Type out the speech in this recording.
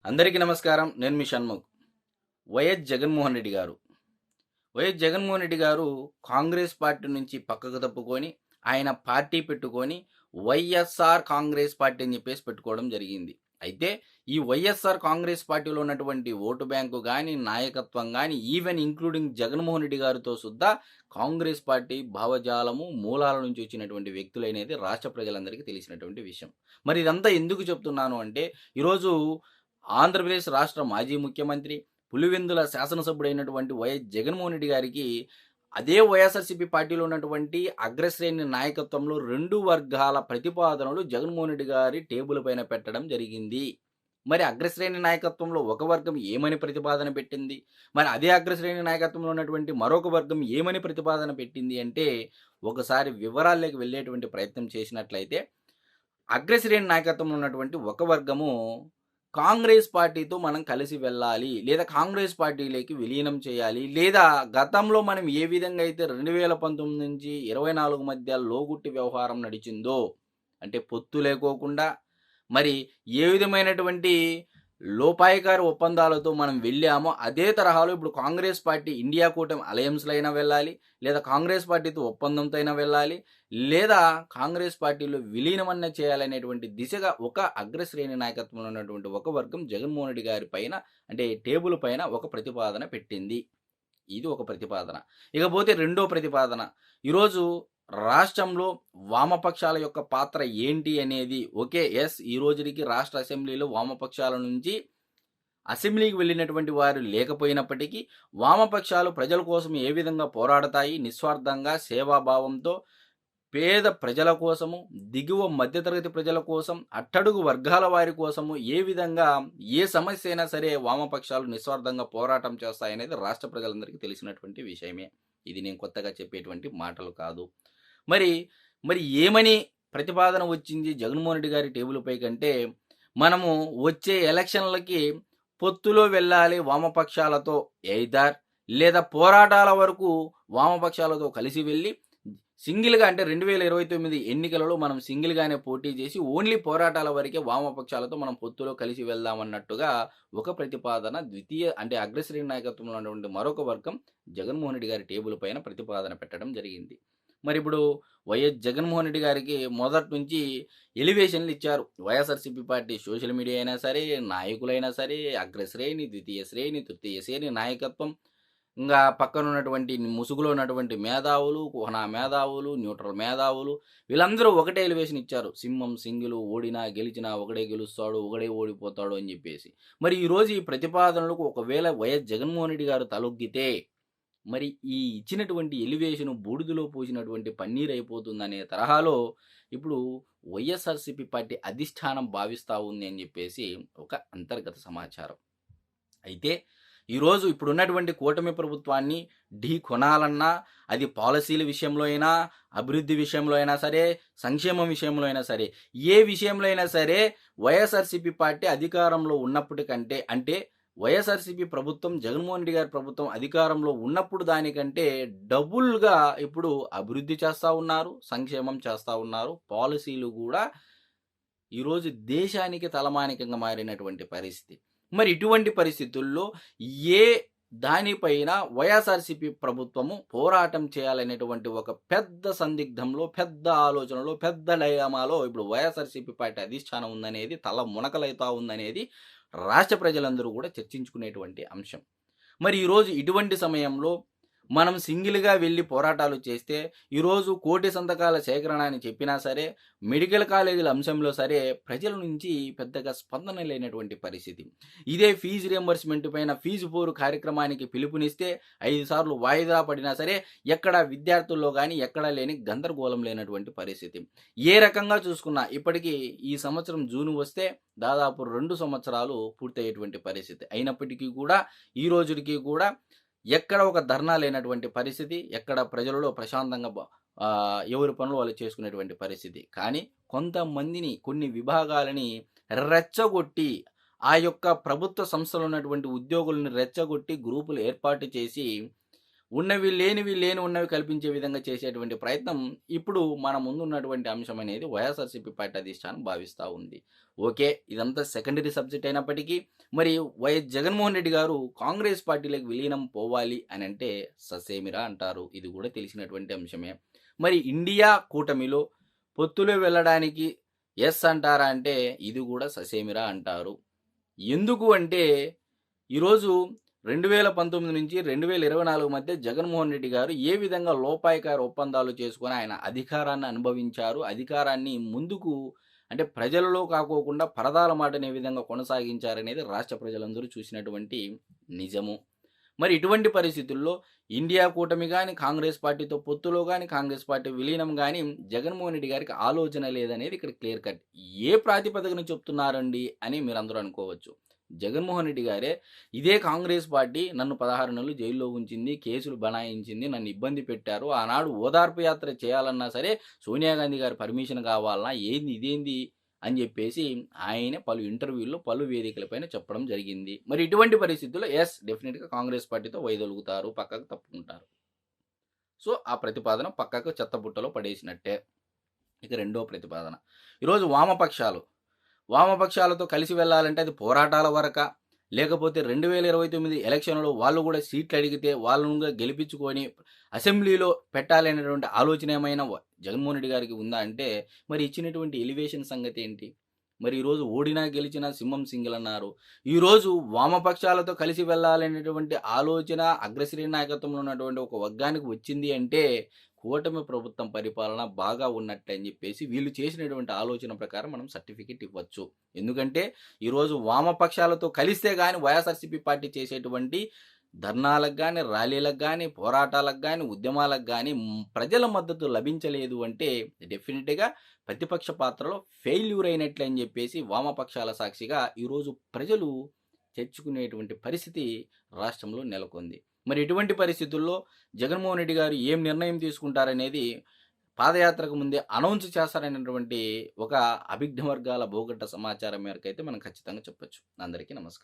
అందరికీ నమస్కారం. నేను మీ షణ్ముఖ్. వైఎస్ జగన్మోహన్ రెడ్డి గారు. వైఎస్ జగన్మోహన్ రెడ్డి గారు కాంగ్రెస్ పార్టీ నుంచి పక్కకు తప్పుకొని, ఆయన పార్టీ పెట్టుకొని వైఎస్ఆర్ కాంగ్రెస్ పార్టీ అని చెప్పేసి పెట్టుకోవడం జరిగింది. అయితే ఈ వైఎస్ఆర్ కాంగ్రెస్ పార్టీలో ఉన్నటువంటి ఓటు బ్యాంకు గాని, నాయకత్వం గాని, ఈవెన్ ఇంక్లూడింగ్ జగన్మోహన్ రెడ్డి గారితో సుద్దా కాంగ్రెస్ పార్టీ భావజాలము, మూలాల నుంచి వచ్చినటువంటి వ్యక్తులనేది రాష్ట్ర ప్రజలందరికీ తెలిసినటువంటి విషయం. మరి ఇదంతా ఎందుకు చెప్తున్నాను అంటే, ఈరోజు ఆంధ్రప్రదేశ్ రాష్ట్ర మాజీ ముఖ్యమంత్రి, పులివెందుల శాసనసభ్యుడైనటువంటి వైఎస్ జగన్మోహన్ రెడ్డి గారికి అదే వైఎస్ఆర్సీపీ పార్టీలో ఉన్నటువంటి అగ్రశ్రేణి నాయకత్వంలో 2 వర్గాల ప్రతిపాదనలు జగన్మోహన్ రెడ్డి గారి టేబుల్ పైన పెట్టడం జరిగింది. మరి అగ్రశ్రేణి నాయకత్వంలో ఒక వర్గం ఏమని ప్రతిపాదన పెట్టింది? మరి అదే అగ్రశ్రేణి నాయకత్వంలో ఉన్నటువంటి మరొక వర్గం ఏమని ప్రతిపాదన పెట్టింది అంటే, ఒకసారి వివరాల్లోకి వెళ్ళేటువంటి ప్రయత్నం చేసినట్లయితే, అగ్రశ్రేణి నాయకత్వంలో ఉన్నటువంటి ఒక వర్గము కాంగ్రెస్ పార్టీతో మనం కలిసి వెళ్ళాలి. లేదా కాంగ్రెస్ పార్టీలోకి విలీనం చేయాలి. లేదా గతంలో మనం ఏ విధంగా అయితే 2019 నుంచి 24 మధ్య లోగుట్టి వ్యవహారం నడిచిందో, అంటే పొత్తు లేకోకుండా మరి ఏ విధమైనటువంటి లోపాయికారి ఒప్పందాలతో మనం వెళ్ళామో, అదే తరహాలో ఇప్పుడు కాంగ్రెస్ పార్టీ ఇండియా కూటమి అలయన్స్‌లో అయినా వెళ్ళాలి. లేదా కాంగ్రెస్ పార్టీతో ఒప్పందంతో అయినా వెళ్ళాలి. లేదా కాంగ్రెస్ పార్టీలో విలీనమన్నా చేయాలనేటువంటి దిశగా ఒక అగ్రశ్రేణి నాయకత్వంలో ఉన్నటువంటి ఒక వర్గం జగన్మోహన్ రెడ్డి గారి పైన, అంటే టేబుల్ పైన ఒక ప్రతిపాదన పెట్టింది. ఇది ఒక ప్రతిపాదన. ఇకపోతే రెండో ప్రతిపాదన, ఈరోజు రాష్ట్రంలో వామపక్షాల యొక్క పాత్ర ఏంటి అనేది, ఓకే. యెస్, ఈ రోజుకి రాష్ట్ర అసెంబ్లీలో వామపక్షాల నుంచి అసెంబ్లీకి వెళ్ళినటువంటి వారు లేకపోయినప్పటికీ, వామపక్షాలు ప్రజల కోసం ఏ విధంగా పోరాడతాయి, నిస్వార్థంగా సేవాభావంతో పేద ప్రజల కోసము, దిగువ మధ్యతరగతి ప్రజల కోసం, అట్టడుగు వర్గాల వారి కోసము ఏ విధంగా ఏ సమస్య అయినా సరే వామపక్షాలు నిస్వార్థంగా పోరాటం చేస్తాయనేది రాష్ట్ర ప్రజలందరికీ తెలిసినటువంటి విషయమే. ఇది నేను కొత్తగా చెప్పేటువంటి మాటలు కాదు. మరి మరి ఏమని ప్రతిపాదన వచ్చింది జగన్మోహన్ రెడ్డి గారి టేబుల్‌పై కంటే, మనము వచ్చే ఎలక్షన్‌లకి పొత్తులో వెళ్ళాలి వామపక్షాలతో ఎయిదర్, లేదా పోరాటాల వరకు వామపక్షాలతో కలిసి వెళ్ళి సింగిల్‌గా, అంటే 2029 ఎన్నికలలో మనం సింగిల్‌గానే పోటీ చేసి ఓన్లీ పోరాటాల వరకే వామపక్షాలతో మనం పొత్తులో కలిసి వెళ్దామన్నట్టుగా ఒక ప్రతిపాదన, అంటే అగ్రశ్రేణి నాయకత్వంలో ఉన్నటువంటి మరొక వర్గం జగన్మోహన్ రెడ్డి గారి టేబుల్ పైన ప్రతిపాదన పెట్టడం జరిగింది. మరిప్పుడు వైఎస్ జగన్మోహన్ రెడ్డి గారికి మొదటి నుంచి ఎలివేషన్‌లు ఇచ్చారు. వైఎస్ఆర్‌సీపీ పార్టీ సోషల్ మీడియా అయినా సరే, నాయకులైనా సరే, అగ్రశ్రేణి, ద్వితీయ శ్రేణి, తృతీయ శ్రేణి నాయకత్వం, ఇంగా పక్కనున్నటువంటి ముసుగులో ఉన్నటువంటి మేధావులు, కుహనా మేధావులు, న్యూట్రల్ మేధావులు, వీళ్ళందరూ ఒకటే ఎలివేషన్ ఇచ్చారు. సింహం సింగిలు, ఓడినా గెలిచినా ఒకడే గెలుస్తాడు, ఒకడే ఓడిపోతాడు అని చెప్పేసి. మరి ఈరోజు ఈ ప్రతిపాదనలకు ఒకవేళ వైఎస్ జగన్మోహన్ రెడ్డి గారు తలొగ్గితే, మరి ఈ ఇచ్చినటువంటి ఎలివేషన్ బూడిదలో పోసినటువంటి పన్నీరైపోతుందనే తరహాలో ఇప్పుడు వైఎస్ఆర్‌సీపీ పార్టీ అధిష్టానం భావిస్తా ఉంది అని చెప్పేసి ఒక అంతర్గత సమాచారం. అయితే ఈరోజు ఇప్పుడున్నటువంటి కూటమి ప్రభుత్వాన్ని ఢీకొనాలన్నా, అది పాలసీల విషయంలో అయినా, అభివృద్ధి విషయంలో అయినా సరే, సంక్షేమం విషయంలో అయినా సరే, ఏ విషయంలో అయినా సరే వైఎస్ఆర్‌సీపీ పార్టీ అధికారంలో ఉన్నప్పటికంటే, అంటే వైఎస్ఆర్‌సీపీ ప్రభుత్వం, జగన్మోహన్ రెడ్డి గారి ప్రభుత్వం అధికారంలో ఉన్నప్పుడు దానికంటే డబుల్‌గా ఇప్పుడు అభివృద్ధి చేస్తా ఉన్నారు, సంక్షేమం చేస్తా ఉన్నారు. పాలసీలు గూడా ఈరోజు దేశానికి తలమానికంగా మారినటువంటి పరిస్థితి. మరి ఇటువంటి పరిస్థితుల్లో ఏ దానిపైన వైఎస్ఆర్‌సీపీ ప్రభుత్వము పోరాటం చేయాలనేటువంటి ఒక పెద్ద సందిగ్ధంలో, పెద్ద ఆలోచనలో, పెద్ద డైలమాలో ఇప్పుడు వైఎస్ఆర్‌సీపీ పార్టీ అధిష్టానం ఉందనేది, తల మునకలైతా ఉందనేది రాష్ట్ర ప్రజలందరూ కూడా చర్చించుకునేటువంటి అంశం. మరి ఈరోజు ఇటువంటి సమయంలో మనం సింగిల్‌గా వెళ్లి పోరాటాలు చేస్తే, ఈరోజు కోటి సంతకాల సేకరణ అని చెప్పినా సరే, మెడికల్ కాలేజీల అంశంలో సరే ప్రజల నుంచి పెద్దగా స్పందన లేనటువంటి పరిస్థితి. ఇదే ఫీజు రియంబర్స్‌మెంట్ పైన ఫీజు పోరు కార్యక్రమానికి పిలుపునిస్తే 5 సార్లు వాయిదా పడినా సరే, ఎక్కడ విద్యార్థుల్లో గాని ఎక్కడా లేని గందరగోళం లేనటువంటి పరిస్థితి. ఏ రకంగా చూసుకున్నా ఇప్పటికీ ఈ సంవత్సరం జూన్ వస్తే దాదాపు 2 సంవత్సరాలు పూర్తయ్యేటువంటి పరిస్థితి. అయినప్పటికీ కూడా ఈ రోజుటికి కూడా ఎక్కడ ఒక ధర్నా లేనటువంటి పరిస్థితి, ఎక్కడ ప్రజలలో ప్రశాంతంగా ఎవరి పనులు వాళ్ళు చేసుకునేటువంటి పరిస్థితి. కానీ కొంతమందిని, కొన్ని విభాగాలని రెచ్చగొట్టి, ఆ యొక్క ప్రభుత్వ సంస్థలో ఉన్నటువంటి ఉద్యోగులను రెచ్చగొట్టి గ్రూపులు ఏర్పాటు చేసి ఉన్నవి లేనివి, లేని ఉన్నవి కల్పించే విధంగా చేసేటువంటి ప్రయత్నం ఇప్పుడు మన ముందున్నటువంటి అంశం అనేది వైఎస్ఆర్‌సీపీ పార్టీ అధిష్టానం భావిస్తా ఉంది. ఓకే. ఇదంతా సెకండరీ సబ్జెక్ట్ అయినప్పటికీ మరి వైఎస్ జగన్మోహన్ రెడ్డి గారు కాంగ్రెస్ పార్టీలోకి విలీనం పోవాలి అనంటే ససేమిరా అంటారు. ఇది కూడా తెలిసినటువంటి అంశమే. మరి ఇండియా కూటమిలో పొత్తులో వెళ్ళడానికి యెస్ అంటారా అంటే ఇది కూడా ససేమిరా అంటారు. ఎందుకు అంటే ఈరోజు 2019 నుంచి 2024 మధ్య జగన్మోహన్ రెడ్డి గారు ఏ విధంగా లోపాయికార ఒప్పందాలు చేసుకొని ఆయన అధికారాన్ని అనుభవించారు. అధికారాన్ని ముందుకు అంటే ప్రజలలో కాకోకుండా పరదాల మాటని ఏ విధంగా కొనసాగించారనేది రాష్ట్ర ప్రజలందరూ చూసినటువంటి నిజము. మరి ఇటువంటి పరిస్థితుల్లో ఇండియా కూటమి గాని, కాంగ్రెస్ పార్టీతో పొత్తులో గాని, కాంగ్రెస్ పార్టీ విలీనం గాని జగన్మోహన్ రెడ్డి గారికి ఆలోచన లేదనేది ఇక్కడ క్లియర్ కట్. ఏ ప్రాతిపదికన చెప్తున్నారండి అని మీరందరూ అనుకోవచ్చు. జగన్మోహన్ రెడ్డి గారే ఇదే కాంగ్రెస్ పార్టీ నన్ను 16 నెలలు జైల్లో ఉంచింది, కేసులు బనాయించింది, నన్ను ఇబ్బంది పెట్టారు. ఆనాడు ఓదార్పు యాత్ర చేయాలన్నా సరే సోనియా గాంధీ గారి పర్మిషన్ కావాలన్నా ఏంది ఇదేంది అని చెప్పేసి ఆయనే పలు ఇంటర్వ్యూల్లో పలు వేదికలపైన చెప్పడం జరిగింది. మరి ఇటువంటి పరిస్థితుల్లో యెస్ డెఫినెట్‌గా కాంగ్రెస్ పార్టీతో వైదొలుగుతారు, పక్కకు తప్పుకుంటారు. సో, ఆ ప్రతిపాదన పక్కకు చెత్తబుట్టలో పడేసినట్టే. ఇక రెండో ప్రతిపాదన. ఈరోజు వామపక్షాలతో కలిసి వెళ్ళాలంటే అది పోరాటాల వరకా? లేకపోతే 2029 ఎలక్షన్‌లో వాళ్ళు కూడా సీట్లు అడిగితే వాళ్ళను కూడా గెలిపించుకొని అసెంబ్లీలో పెట్టాలి అనేటువంటి ఆలోచన ఏమైనా జగన్మోహన్ రెడ్డి గారికి ఉందా అంటే మరి ఇచ్చినటువంటి ఎలివేషన్ సంగతి ఏంటి? మరి ఈరోజు ఓడినా గెలిచినా సింహం సింగిల్ అన్నారు. ఈరోజు వామపక్షాలతో కలిసి వెళ్ళాలనేటువంటి ఆలోచన అగ్రశ్రేణి నాయకత్వంలో ఉన్నటువంటి ఒక వర్గానికి వచ్చింది అంటే కూటమి ప్రభుత్వం పరిపాలన బాగా ఉన్నట్టే అని చెప్పేసి వీళ్ళు చేసినటువంటి ఆలోచన ప్రకారం మనం సర్టిఫికెట్ ఇవ్వచ్చు. ఎందుకంటే ఈరోజు వామపక్షాలతో కలిస్తే గాని వైఎస్ఆర్‌సీపీ పార్టీ చేసేటువంటి ధర్నాలకు గాని, ర్యాలీలకు గాని, పోరాటాలకు గాని, ఉద్యమాలకు గాని ప్రజల మద్దతు లభించలేదు అంటే డెఫినిట్‌గా ప్రతిపక్ష పాత్రలో ఫెయిల్యూర్ అయినట్లే అని చెప్పేసి వామపక్షాల సాక్షిగా ఈరోజు ప్రజలు చర్చించుకునేటువంటి పరిస్థితి రాష్ట్రంలో నెలకొంది. మరి ఇటువంటి పరిస్థితుల్లో జగన్మోహన్ రెడ్డి గారు ఏం నిర్ణయం తీసుకుంటారనేది పాదయాత్రకు ముందే అనౌన్స్ చేస్తారనేటువంటి ఒక అభిజ్ఞ వర్గాల భూగడ్డ సమాచారం మేరకైతే మనం ఖచ్చితంగా చెప్పొచ్చు. అందరికీ నమస్కారం.